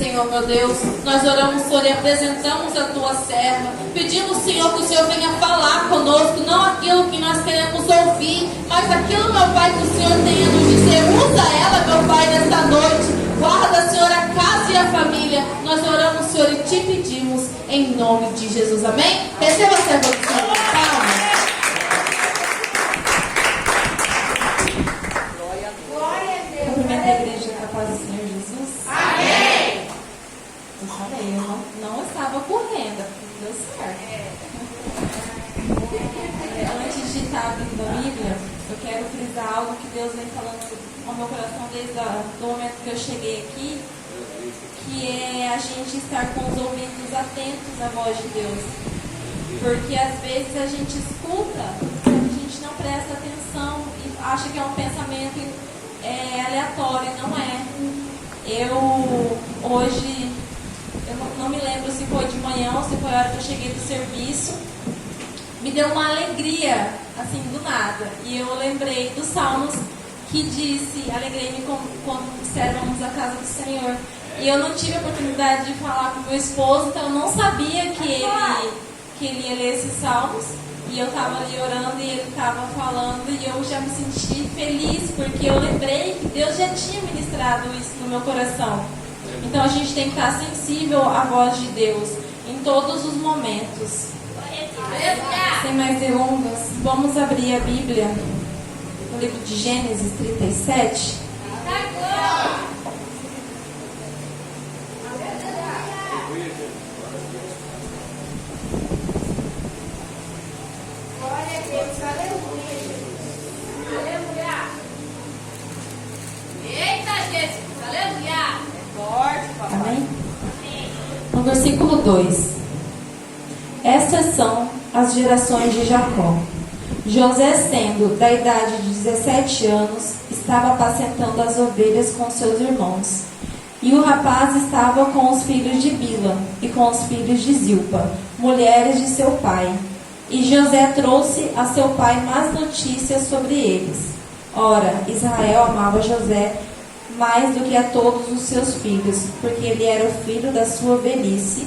Senhor, meu Deus. Nós oramos, Senhor, e apresentamos a tua serva. Pedimos, Senhor, que o Senhor venha falar conosco, não aquilo que nós queremos ouvir, mas aquilo, meu Pai, que o Senhor tem a nos dizer. Usa ela, meu Pai, nesta noite. Guarda, Senhor, a casa e a família. Nós oramos, Senhor, e te pedimos em nome de Jesus. Amém? Receba a serva do Senhor. Palmas. Cumprimento a igreja com a paz do Senhor Jesus. Amém! Eu falei, eu não estava correndo, deu certo. Antes de estar abrindo a Bíblia, eu quero frisar algo que Deus vem falando ao meu coração desde o momento que eu cheguei aqui, que é a gente estar com os ouvidos atentos à voz de Deus. Porque às vezes a gente escuta, a gente não presta atenção e acha que é um pensamento aleatório, não é. Hoje, eu não me lembro se foi de manhã ou se foi a hora que eu cheguei do serviço, me deu uma alegria, assim, do nada. E eu lembrei dos Salmos que disse, alegrei-me quando disseram vamos à casa do Senhor. E eu não tive a oportunidade de falar com meu esposo, então eu não sabia que ele ia ler esses Salmos. E eu estava ali orando e ele estava falando e eu já me senti feliz, porque eu lembrei que Deus já tinha ministrado isso no meu coração. Então a gente tem que estar sensível à voz de Deus em todos os momentos. Sem mais delongas, vamos abrir a Bíblia no livro de Gênesis 37. Glória a Deus, aleluia, Jesus. Aleluia. Eita, Jesus, aleluia. É forte, papai. Amém? No versículo 2. Estas são as gerações de Jacó. José, sendo da idade de 17 anos, estava apacentando as ovelhas com seus irmãos. E o rapaz estava com os filhos de Bila e com os filhos de Zilpa, mulheres de seu pai. E José trouxe a seu pai más notícias sobre eles. Ora, Israel amava José mais do que a todos os seus filhos, porque ele era o filho da sua velhice.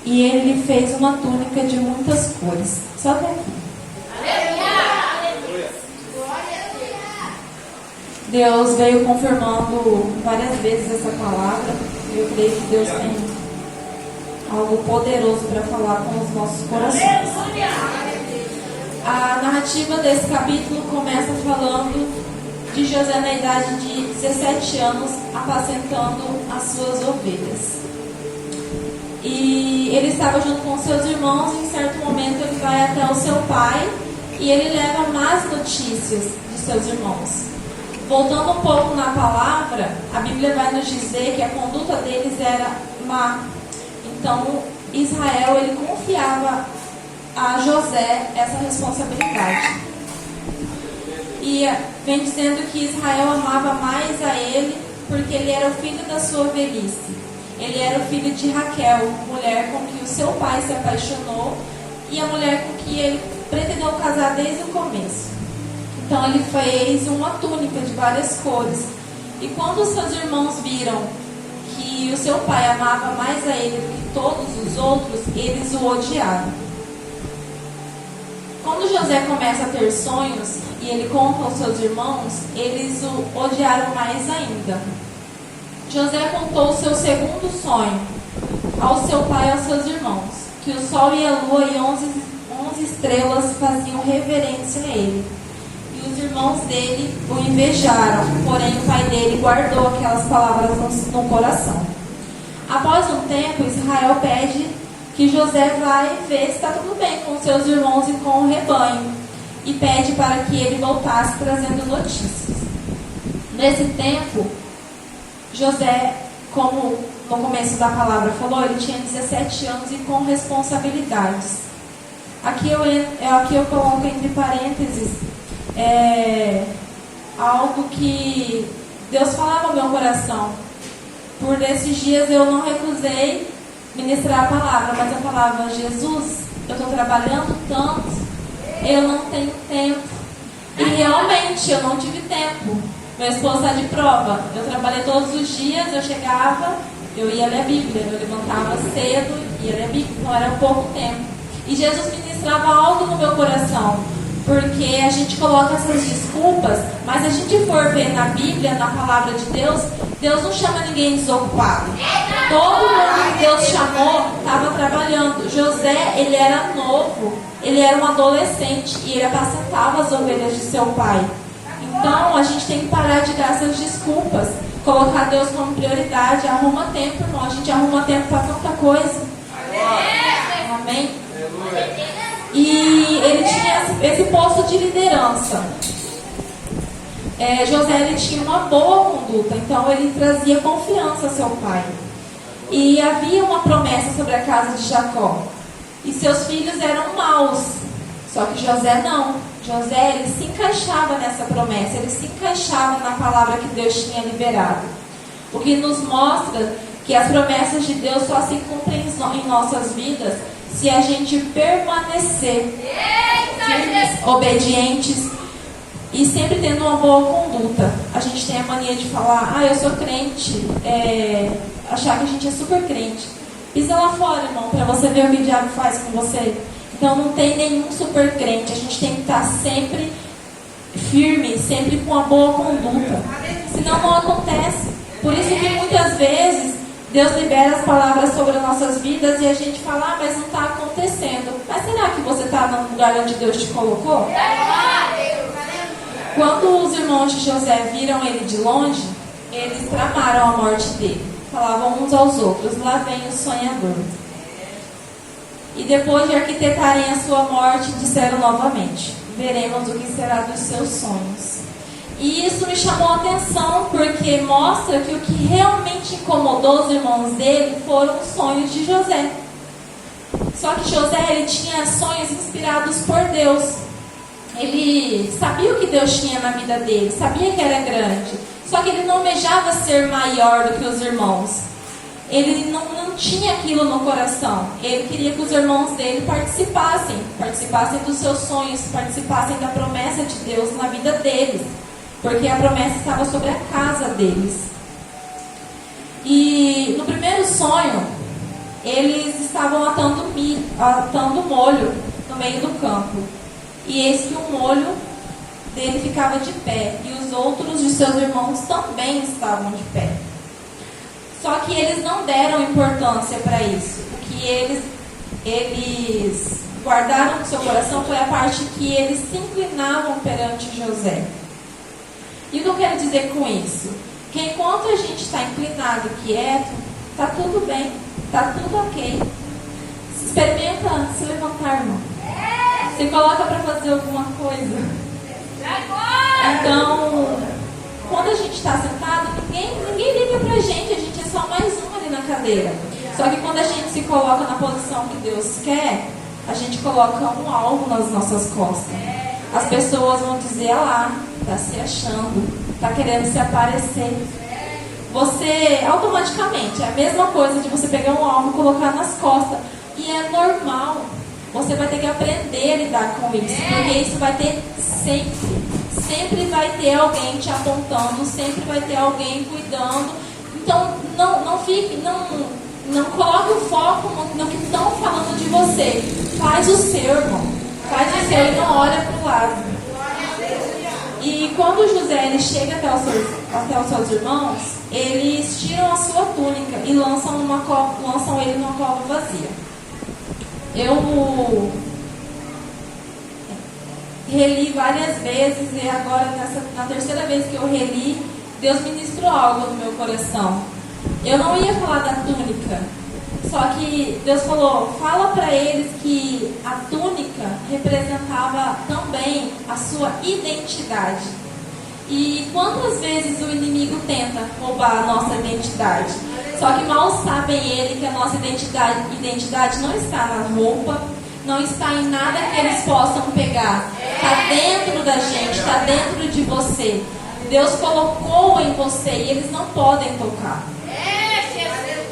E ele lhe fez uma túnica de muitas cores. Só até aqui. Aleluia. Glória a Deus. Deus veio confirmando várias vezes essa palavra. Eu creio que Deus tem algo poderoso para falar com os nossos corações. A narrativa desse capítulo começa falando de José na idade de 17 anos, apacentando as suas ovelhas. E ele estava junto com seus irmãos e em certo momento ele vai até o seu pai e ele leva más notícias de seus irmãos. Voltando um pouco na palavra, a Bíblia vai nos dizer que a conduta deles era má. Então, Israel, ele confiava a José essa responsabilidade. E vem dizendo que Israel amava mais a ele porque ele era o filho da sua velhice. Ele era o filho de Raquel, mulher com que o seu pai se apaixonou e a mulher com que ele pretendeu casar desde o começo. Então ele fez uma túnica de várias cores. E quando os seus irmãos viram que o seu pai amava mais a ele do que todos os outros, eles o odiaram. Quando José começa a ter sonhos e ele conta aos seus irmãos, eles o odiaram mais ainda. José contou o seu segundo sonho ao seu pai e aos seus irmãos, que o sol e a lua e 11 estrelas faziam reverência a ele. E os irmãos dele o invejaram, porém o pai dele guardou aquelas palavras no coração. Após um tempo, Israel pede que José vá ver se está tudo bem com seus irmãos e com o rebanho, e pede para que ele voltasse trazendo notícias. Nesse tempo, José, como no começo da palavra falou, ele tinha 17 anos e com responsabilidades. Aqui eu coloco entre parênteses algo que Deus falava no meu coração. Por esses dias eu não recusei ministrar a palavra, mas eu falava: Jesus, eu estou trabalhando tanto, eu não tenho tempo. E realmente eu não tive tempo. Meu esposo está de prova. Eu trabalhei todos os dias, eu chegava eu ia ler a Bíblia, eu levantava cedo e ia ler a Bíblia, então era pouco tempo. E Jesus ministrava algo no meu coração, porque a gente coloca essas desculpas, mas se a gente for ver na Bíblia, na palavra de Deus, Deus não chama ninguém desocupado. Todo mundo que Deus chamou estava trabalhando. José, ele era novo, ele era um adolescente e ele apacentava as ovelhas de seu pai. Então, a gente tem que parar de dar essas desculpas, colocar Deus como prioridade. Arruma tempo, irmão. A gente arruma tempo para tanta coisa. Amém? E ele tinha esse posto de liderança. José, ele tinha uma boa conduta, então ele trazia confiança ao seu pai. E havia uma promessa sobre a casa de Jacó. E seus filhos eram maus. Só que José não. José, ele se encaixava nessa promessa, ele se encaixava na palavra que Deus tinha liberado. O que nos mostra que as promessas de Deus só se cumprem em nossas vidas se a gente permanecer firmes, obedientes e sempre tendo uma boa conduta. A gente tem a mania de falar, eu sou crente, achar que a gente é super crente. Pisa lá fora, irmão, para você ver o que o diabo faz com você. Então não tem nenhum super crente. A gente tem que estar sempre firme, sempre com uma boa conduta. Senão não acontece. Por isso que muitas vezes Deus libera as palavras sobre as nossas vidas e a gente fala, mas não está acontecendo. Mas será que você está no lugar onde Deus te colocou? Quando os irmãos de José viram ele de longe, eles tramaram a morte dele. Falavam uns aos outros, lá vem o sonhador. E depois de arquitetarem a sua morte, disseram novamente, veremos o que será dos seus sonhos. E isso me chamou a atenção, porque mostra que o que realmente incomodou os irmãos dele foram os sonhos de José. Só que José, ele tinha sonhos inspirados por Deus. Ele sabia o que Deus tinha na vida dele, sabia que era grande. Só que ele não almejava ser maior do que os irmãos. Ele não tinha aquilo no coração. Ele queria que os irmãos dele participassem dos seus sonhos, participassem da promessa de Deus na vida deles. Porque a promessa estava sobre a casa deles. E no primeiro sonho, eles estavam atando molho no meio do campo. E eis que o molho dele ficava de pé. E os outros de seus irmãos também estavam de pé. Só que eles não deram importância para isso. O que eles guardaram no seu coração foi a parte que eles se inclinavam perante José. E o que eu quero dizer com isso? Que enquanto a gente está inclinado e quieto, está tudo bem, está tudo ok. Experimenta se levantar, irmão. Se coloca para fazer alguma coisa. Então, quando a gente está sentado, ninguém liga pra gente, a gente é só mais um ali na cadeira. Só que quando a gente se coloca na posição que Deus quer, a gente coloca um alvo nas nossas costas. As pessoas vão dizer, lá, está se achando, está querendo se aparecer. Você, automaticamente, é a mesma coisa de você pegar um alvo e colocar nas costas. E é normal. Você vai ter que aprender a lidar com isso, porque isso vai ter sempre. Sempre vai ter alguém te apontando, sempre vai ter alguém cuidando. Então, não coloque o foco no que estão falando de você. Faz o seu, irmão. Faz o seu e não olha para o lado. E quando José ele chega até os seus irmãos, eles tiram a sua túnica e lançam ele numa cova vazia. Eu reli várias vezes e agora na terceira vez que eu reli, Deus ministrou algo no meu coração. Eu não ia falar da túnica, só que Deus falou, fala para eles que a túnica representava também a sua identidade. E quantas vezes o inimigo tenta roubar a nossa identidade? Só que mal sabem ele que a nossa identidade não está na roupa, não está em nada que eles possam pegar. Está dentro da gente, está dentro de você. Deus colocou em você e eles não podem tocar.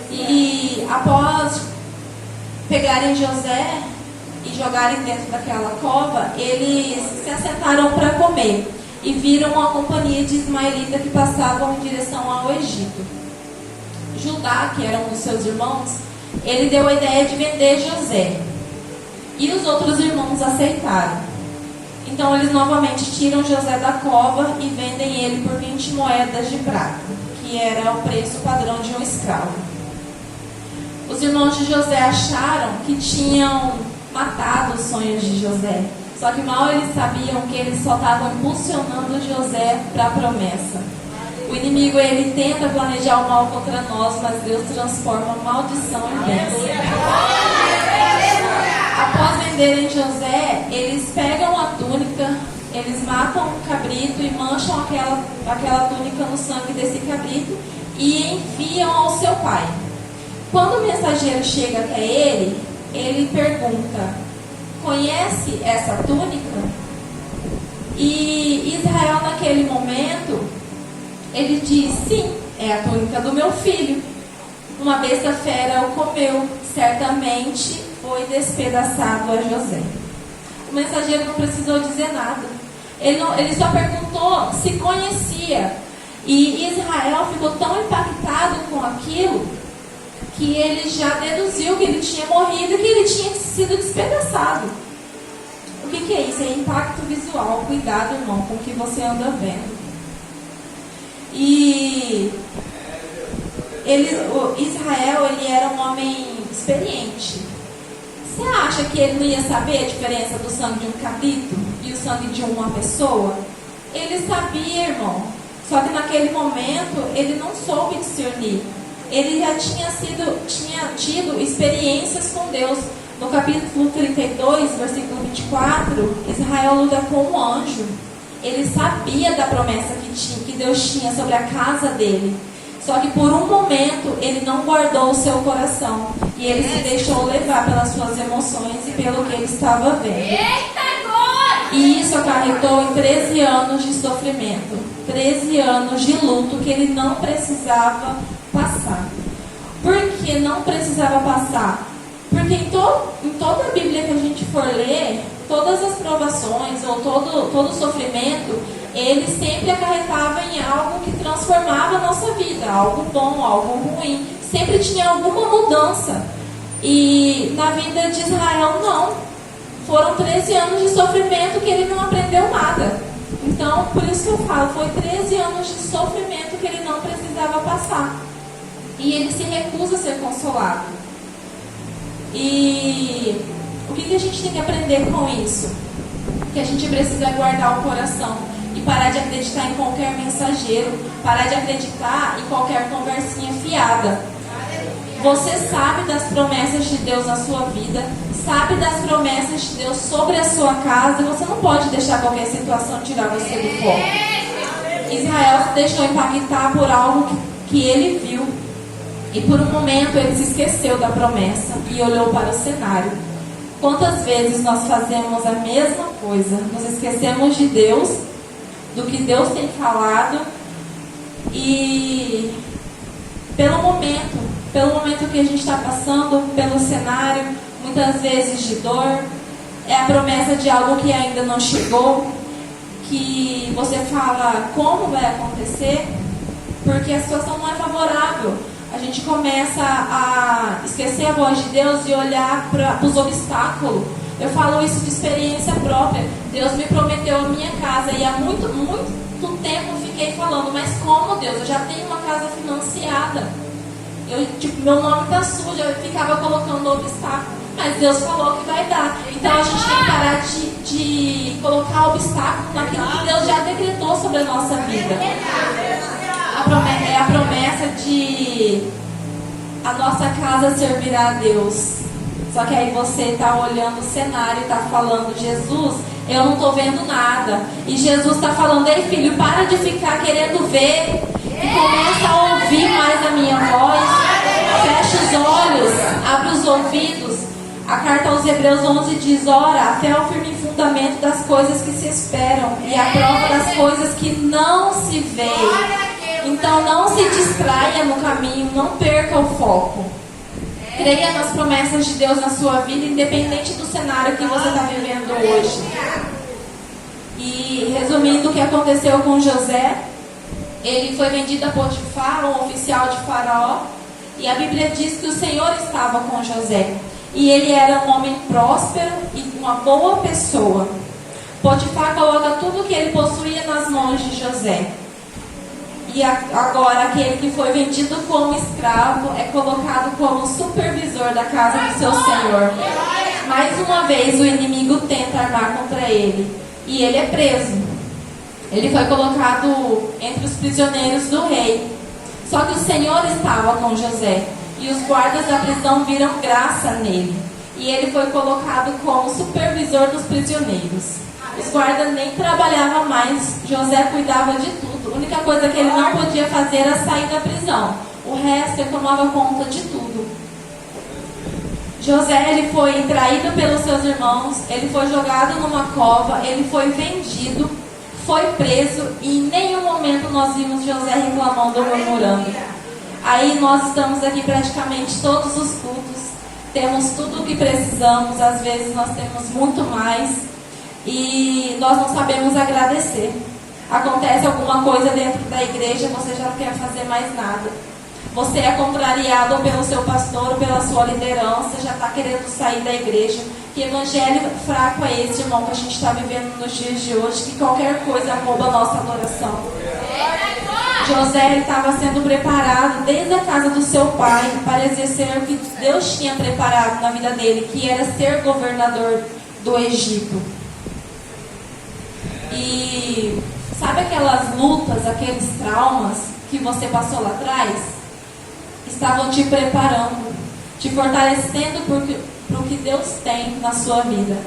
E após pegarem José e jogarem dentro daquela cova, eles se assentaram para comer e viram uma companhia de ismaelitas que passavam em direção ao Egito. Judá, que era um dos seus irmãos, ele deu a ideia de vender José. E os outros irmãos aceitaram. Então eles novamente tiram José da cova e vendem ele por 20 moedas de prata, que era o preço padrão de um escravo. Os irmãos de José acharam que tinham matado os sonhos de José. Só que mal eles sabiam que eles só estavam impulsionando José para a promessa. O inimigo, ele tenta planejar o mal contra nós, mas Deus transforma maldição em bênção. Após venderem José, eles pegam a túnica, eles matam um cabrito e mancham aquela túnica no sangue desse cabrito e enviam ao seu pai. Quando o mensageiro chega até ele, ele pergunta: conhece essa túnica? E Israel, naquele momento, ele diz: sim, é a túnica do meu filho. Uma besta fera o comeu, certamente foi despedaçado a José. O mensageiro não precisou dizer nada. Ele só perguntou se conhecia. E Israel ficou tão impactado com aquilo que ele já deduziu que ele tinha morrido e que ele tinha sido despedaçado. O que é isso? É impacto visual. Cuidado, irmão, com o que você anda vendo. E Israel, ele era um homem experiente. Você acha que ele não ia saber a diferença do sangue de um cabrito e o sangue de uma pessoa? Ele sabia, irmão. Só que naquele momento ele não soube discernir. Ele já tinha tido experiências com Deus. No capítulo 32, versículo 24, Israel luta com um anjo. Ele sabia da promessa que Deus tinha sobre a casa dele. Só que por um momento ele não guardou o seu coração. E ele se deixou levar pelas suas emoções e pelo que ele estava vendo. E isso acarretou em 13 anos de sofrimento. 13 anos de luto que ele não precisava passar. Por que não precisava passar? Porque em toda a Bíblia que a gente for ler, todas as provações ou todo sofrimento, ele sempre acarretava em algo que transformava a nossa vida, algo bom, algo ruim. Sempre tinha alguma mudança. E na vida de Israel, não. Foram 13 anos de sofrimento que ele não aprendeu nada. Então, por isso que eu falo, foi 13 anos de sofrimento que ele não precisava passar. E ele se recusa a ser consolado. E o que a gente tem que aprender com isso? Que a gente precisa guardar o coração e parar de acreditar em qualquer mensageiro, parar de acreditar em qualquer conversinha fiada. Você sabe das promessas de Deus na sua vida, sabe das promessas de Deus sobre a sua casa, e você não pode deixar qualquer situação tirar você do foco. Israel se deixou impactar por algo que ele viu. E por um momento ele se esqueceu da promessa e olhou para o cenário. Quantas vezes nós fazemos a mesma coisa? Nos esquecemos de Deus, do que Deus tem falado, e pelo momento que a gente está passando, pelo cenário, muitas vezes de dor, é a promessa de algo que ainda não chegou, que você fala como vai acontecer, porque a situação não é favorável. A gente começa a esquecer a voz de Deus e olhar para os obstáculos. Eu falo isso de experiência própria. Deus me prometeu a minha casa e há muito tempo eu fiquei falando: mas como, Deus? Eu já tenho uma casa financiada. Meu nome está sujo. Eu ficava colocando obstáculo. Mas Deus falou que vai dar. Então a gente tem que parar de colocar obstáculo naquilo que Deus já decretou sobre a nossa vida. É a promessa de a nossa casa servirá a Deus. Só que aí você está olhando o cenário e está falando: Jesus, eu não estou vendo nada. E Jesus está falando: ei filho, para de ficar querendo ver e começa a ouvir mais a minha voz. Fecha os olhos, abre os ouvidos. A carta aos Hebreus 11 diz: ora, a fé é o firme fundamento das coisas que se esperam e a prova das coisas que não se veem. Então não se distraia no caminho, não perca o foco. Creia nas promessas de Deus na sua vida, independente do cenário que você está vivendo hoje. E resumindo o que aconteceu com José, ele foi vendido a Potifar, um oficial de Faraó, E a Bíblia diz que o Senhor estava com José. E ele era um homem próspero e uma boa pessoa. Potifar coloca tudo que ele possuía nas mãos de José. E agora aquele que foi vendido como escravo é colocado como supervisor da casa do seu senhor. Mais uma vez o inimigo tenta armar contra ele. E ele é preso. Ele foi colocado entre os prisioneiros do rei. Só que o Senhor estava com José. E os guardas da prisão viram graça nele. E ele foi colocado como supervisor dos prisioneiros. Os guardas nem trabalhavam mais. José cuidava de tudo. A única coisa que ele não podia fazer era sair da prisão. O resto ele tomava conta de tudo. José ele foi traído pelos seus irmãos. Ele foi jogado numa cova. Ele foi vendido. Foi preso. E em nenhum momento nós vimos José reclamando ou murmurando. Aí nós estamos aqui praticamente todos os cultos. Temos tudo o que precisamos. Às vezes nós temos muito mais. E nós não sabemos agradecer. Acontece alguma coisa dentro da igreja, você já não quer fazer mais nada. Você é contrariado pelo seu pastor ou pela sua liderança, já está querendo sair da igreja. Que evangelho fraco é esse, irmão, que a gente está vivendo nos dias de hoje, que qualquer coisa rouba a nossa adoração. José estava sendo preparado desde a casa do seu pai para exercer o que Deus tinha preparado na vida dele, que era ser governador do Egito. E sabe aquelas lutas, aqueles traumas que você passou lá atrás? Estavam te preparando, te fortalecendo para o que Deus tem na sua vida.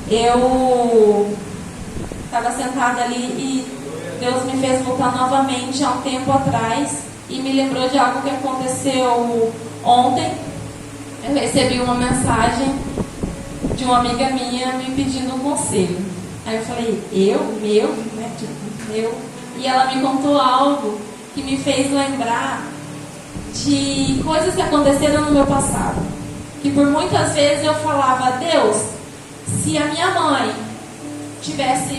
Eu estava sentada ali e Deus me fez voltar novamente há um tempo atrás e me lembrou de algo que aconteceu ontem. Eu recebi uma mensagem de uma amiga minha me pedindo um conselho. Aí eu falei, meu. E ela me contou algo que me fez lembrar de coisas que aconteceram no meu passado. Que por muitas vezes eu falava, Deus, se a minha mãe tivesse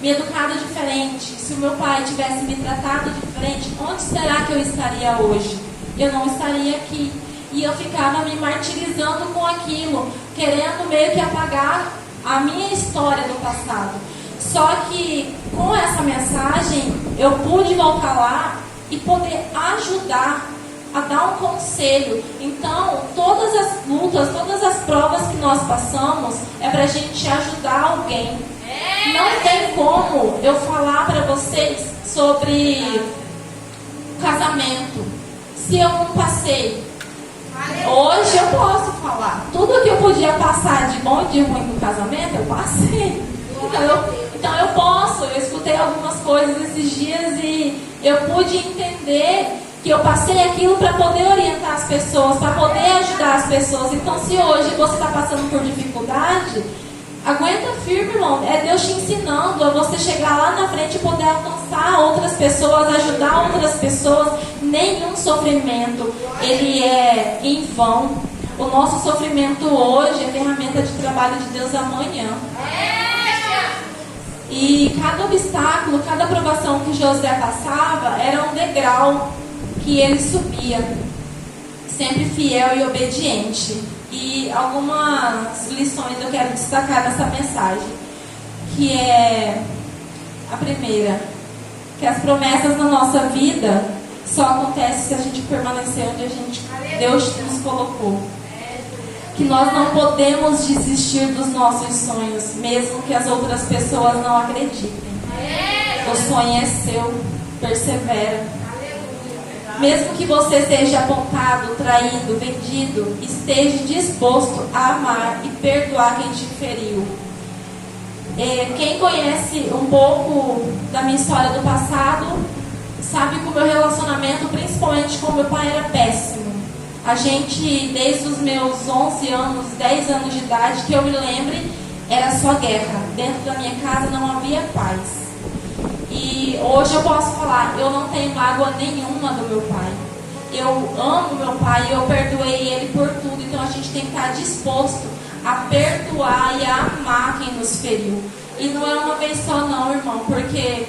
me educado diferente, se o meu pai tivesse me tratado diferente, onde será que eu estaria hoje? Eu não estaria aqui. E eu ficava me martirizando com aquilo, querendo meio que apagar a minha história do passado. Só que com essa mensagem eu pude voltar lá e poder ajudar a dar um conselho. Então, todas as lutas, todas as provas que nós passamos é para a gente ajudar alguém. Não tem como eu falar para vocês sobre casamento se eu não passei. Hoje eu posso falar. Tudo que eu podia passar de bom e de ruim no casamento, eu passei. Então eu posso. Eu escutei algumas coisas esses dias e eu pude entender que eu passei aquilo para poder orientar as pessoas, para poder ajudar as pessoas. Então, se hoje você está passando por dificuldade, aguenta firme, irmão. É Deus te ensinando a você chegar lá na frente e poder alcançar outras pessoas, ajudar outras pessoas. Nenhum sofrimento ele é em vão. O nosso sofrimento hoje é ferramenta de trabalho de Deus amanhã. E cada obstáculo, cada provação que José passava era um degrau que ele subia, sempre fiel e obediente. E algumas lições eu quero destacar nessa mensagem, que é a primeira, que as promessas na nossa vida só acontecem se a gente permanecer onde Deus nos colocou. Que nós não podemos desistir dos nossos sonhos, mesmo que as outras pessoas não acreditem. O sonho é seu, persevera. Mesmo que você seja apontado, traído, vendido, esteja disposto a amar e perdoar quem te feriu. Quem conhece um pouco da minha história do passado, sabe que o meu relacionamento, principalmente com meu pai, era péssimo. A gente, desde os meus 11 anos, 10 anos de idade, que eu me lembre, era só guerra. Dentro da minha casa não havia paz. E hoje eu posso falar, eu não tenho mágoa nenhuma do meu pai. Eu amo meu pai, eu perdoei ele por tudo. Então a gente tem que estar disposto a perdoar e a amar quem nos feriu. E não é uma vez só não, irmão, porque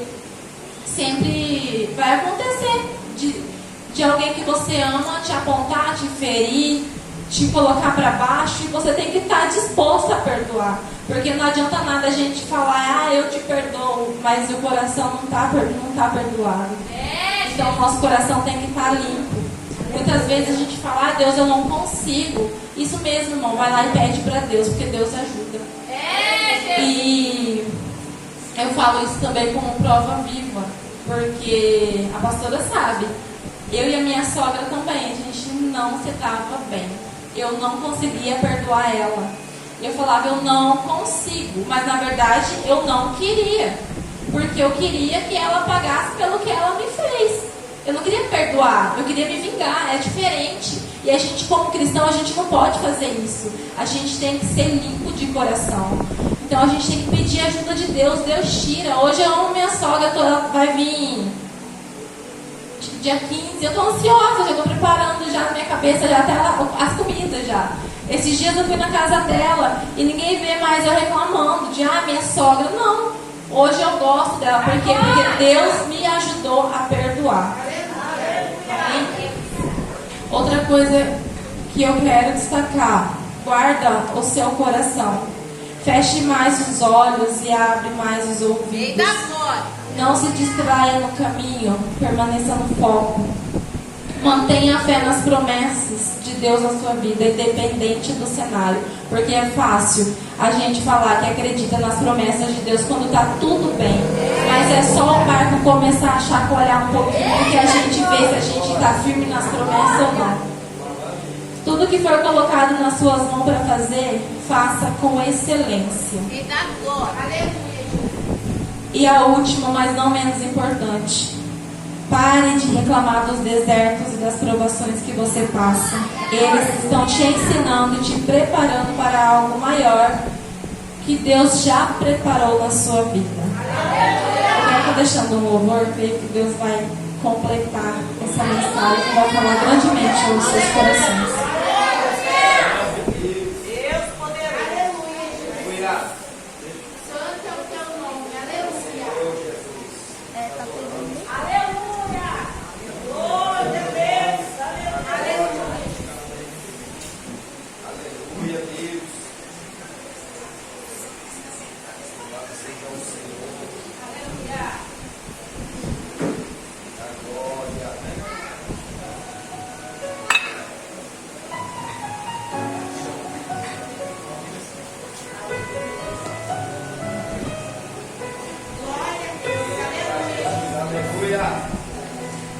sempre vai acontecer de de alguém que você ama te apontar, te ferir, te colocar para baixo, e você tem que estar disposto a perdoar. Porque não adianta nada a gente falar, eu te perdoo, mas o coração não está perdoado. Então o nosso coração tem que estar limpo. Muitas vezes a gente fala, Deus, eu não consigo. Isso mesmo, irmão, vai lá e pede para Deus, porque Deus ajuda. E eu falo isso também como prova viva, porque a pastora sabe, eu e a minha sogra também, a gente não se dava bem. Eu não conseguia perdoar ela. Eu falava, eu não consigo, mas na verdade eu não queria, porque eu queria que ela pagasse pelo que ela me fez. Eu não queria perdoar, eu queria me vingar, é diferente. E a gente, como cristão, a gente não pode fazer isso. A gente tem que ser limpo de coração. Então a gente tem que pedir ajuda de Deus. Deus tira. Hoje eu amo minha sogra, ela vai vir dia 15. Eu estou ansiosa, já estou preparando já na minha cabeça já até as comidas já. Esses dias eu fui na casa dela e ninguém vê mais eu reclamando de minha sogra. Não. Hoje eu gosto dela. Por quê? Porque Deus me ajudou a perdoar. Amém? Outra coisa que eu quero destacar: guarda o seu coração. Feche mais os olhos e abre mais os ouvidos. Não se distraia no caminho, permaneça no foco. Mantenha a fé nas promessas de Deus na sua vida, independente do cenário. Porque é fácil a gente falar que acredita nas promessas de Deus quando está tudo bem. Mas é só o barco começar a chacoalhar um pouquinho que a gente vê se a gente está firme nas promessas ou não. Tudo que for colocado nas suas mãos para fazer, faça com excelência. E a última, mas não menos importante: pare de reclamar dos desertos e das provações que você passa. Eles estão te ensinando e te preparando para algo maior que Deus já preparou na sua vida. Eu estou deixando um louvor, creio que Deus vai completar essa mensagem e vai falar grandemente aos seus corações.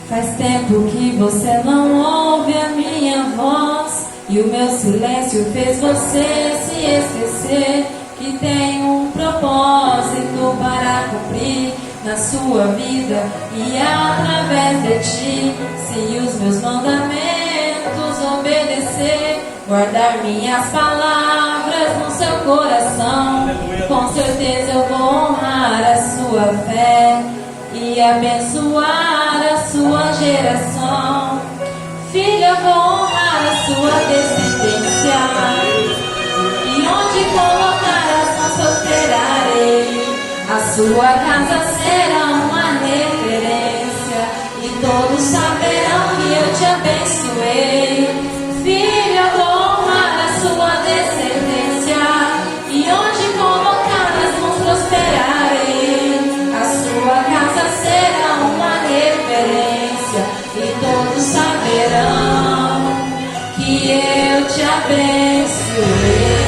Faz tempo que você não ouve a minha voz, e o meu silêncio fez você se esquecer que tem um propósito para cumprir na sua vida e através de ti. Se os meus mandamentos obedecer, guardar minhas palavras no seu coração, com certeza eu vou honrar a sua fé e abençoar a sua geração. Filha, vou honrar a sua descendência, e onde colocar as mãos prosperarei. A sua casa será uma referência, e todos saberão que eu te abençoei. Filha, vou honrar a sua descendência, e onde colocar as mãos prosperarei. A sua casa será uma referência, e todos saberão que eu te abençoei.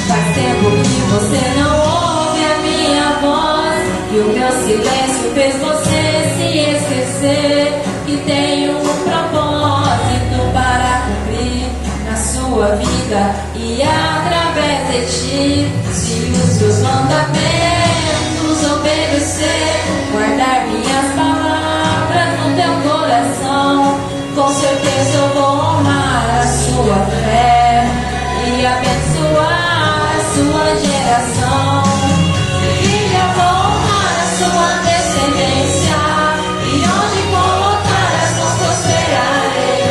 Faz tempo que você não ouve a minha voz, e o meu silêncio fez você se esquecer que tem um propósito para cumprir na sua vida e através de ti. Se os meus mandamentos obedecer, guardar minhas palavras no teu coração, com certeza eu vou honrar a sua fé e abençoar a sua geração. Filha, vou honrar a sua descendência, e onde colocar as mãos prosperarei.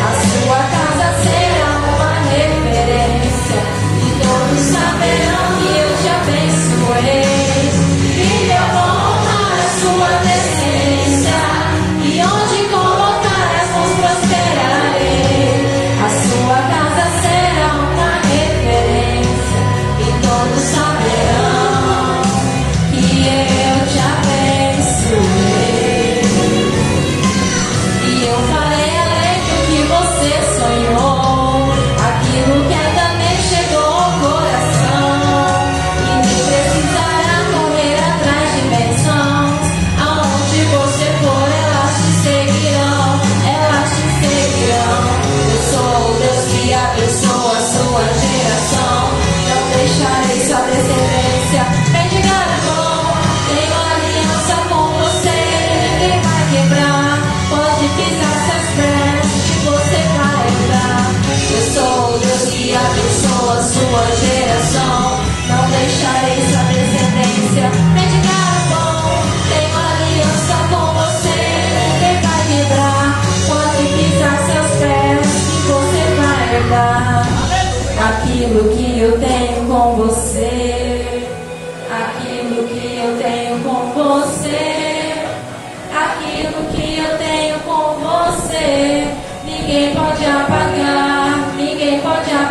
A sua casa será uma referência, e todos saberão que eu te abençoei. Filha,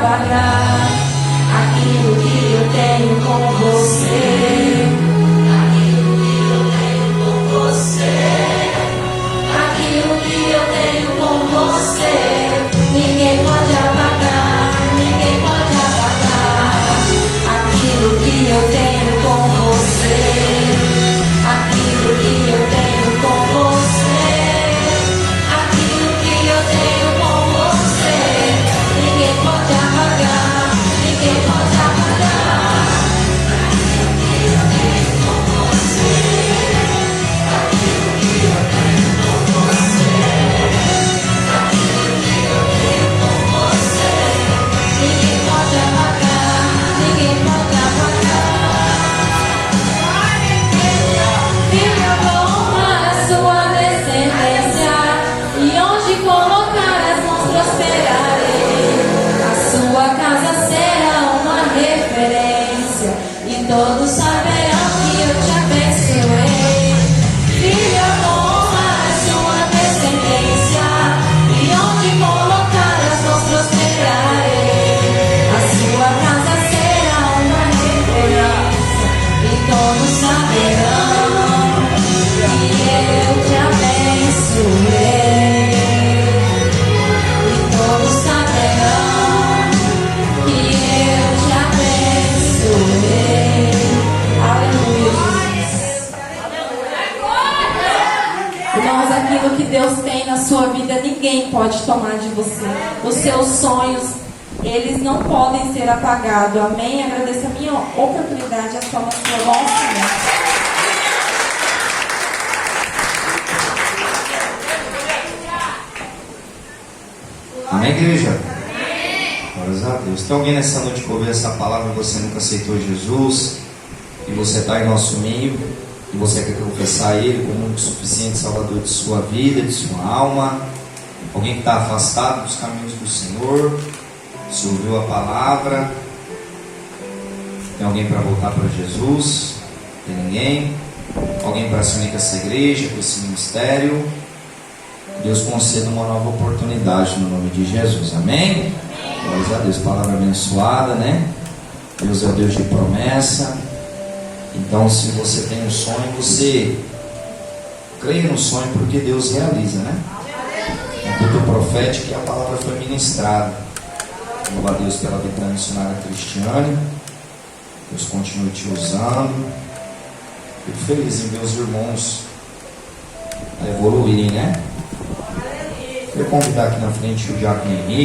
pagar aquilo que eu tenho com você. Aquilo que eu tenho com você. Aquilo que eu tenho com você. Ninguém pode apagar, ninguém pode apagar. Aquilo que eu tenho com você. Aquilo que eu tenho com você. Aquilo que eu tenho com você. Ninguém pode apagar, ninguém pode apagar. Aquilo que eu tenho com você. Aquilo que eu tenho com você. Aquilo que eu tenho com você. Ninguém pode apagar, ninguém pode apagar. Filho bom para sua descendência, e onde colocar as mãos prosperarei. A sua casa será uma referência, e todos saberão que eu te abençoei. Filho bom para sua descendência, e onde colocar as mãos prosperarei. A sua casa será uma referência, e todos saberão que eu te abençoei. E todos saberão que eu te abençoei. Aleluia, Jesus. Irmãos, aquilo que Deus tem na sua vida, ninguém pode tomar de você. Os seus sonhos, eles não podem ser apagados. Amém? Agradeço a minha oportunidade, as palmas para o bom Senhor. Amém, igreja? Glórias a Deus. Tem alguém nessa noite que ouviu essa palavra e você nunca aceitou Jesus? E você está em nosso meio e você quer confessar Ele como único suficiente Salvador de sua vida, de sua alma? Alguém que está afastado dos caminhos do Senhor? Você ouviu a palavra? Tem alguém para voltar para Jesus? Tem ninguém? Alguém para se unir com essa igreja, com esse ministério? Deus conceda uma nova oportunidade no nome de Jesus, amém? Glórias a Deus, palavra abençoada, né? Deus é o Deus de promessa. Então, se você tem um sonho, você creia no sonho, porque Deus realiza, né? É culto profético e a palavra foi ministrada. Louva a Deus pela vida da missionária Cristiane. Deus continue te usando. Fico feliz em ver os irmãos a evoluírem, né? Vou convidar aqui na frente o Diácono Henrique.